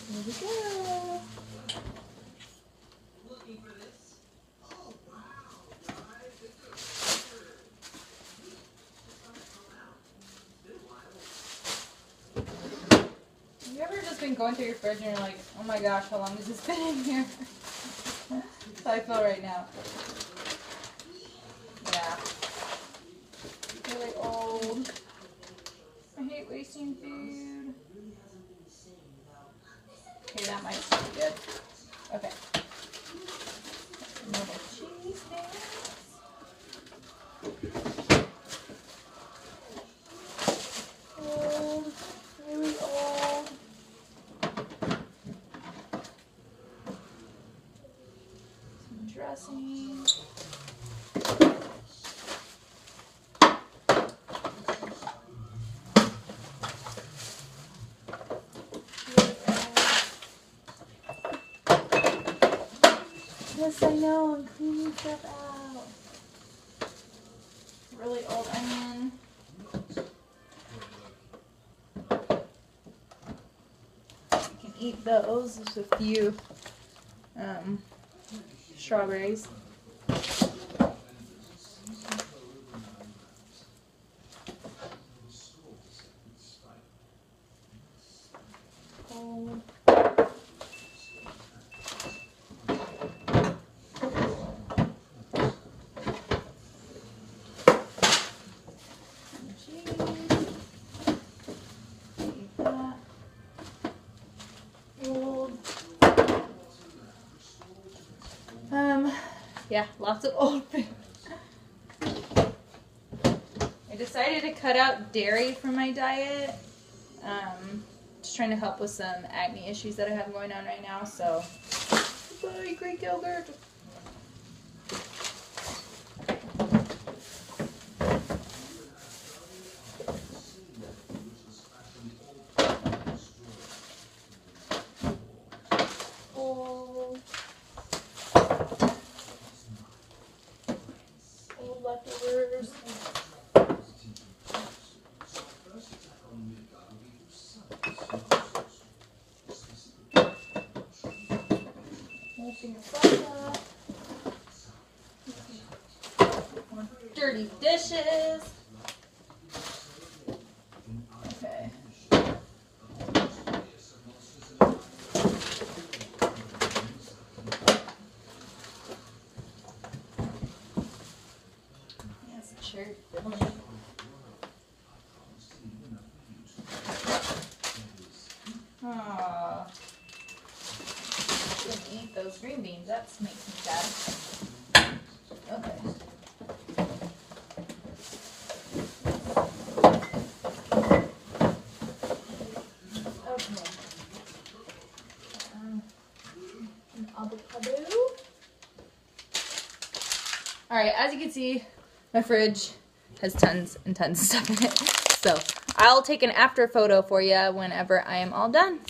Here we go. Have you ever just been going through your fridge and you're like, oh my gosh, how long has this been in here? That's how I feel right now. Yeah. Really old. I hate wasting food. Okay, that might be good. Okay. Another cheese dance. Old. Really old. Some dressing. Yes, I know, I'm cleaning stuff out. Really old onion. You can eat those. There's a few strawberries. Cold. Yeah, lots of old food. I decided to cut out dairy from my diet. Just trying to help with some acne issues that I have going on right now. So, bye, Greek yogurt. Old leftovers. More dirty dishes. Okay. Yes, cherry filling. Aww. Couldn't eat those green beans. That makes me sad. Okay. Okay. An avocado. Alright, as you can see, my fridge has tons and tons of stuff in it. So I'll take an after photo for you whenever I am all done.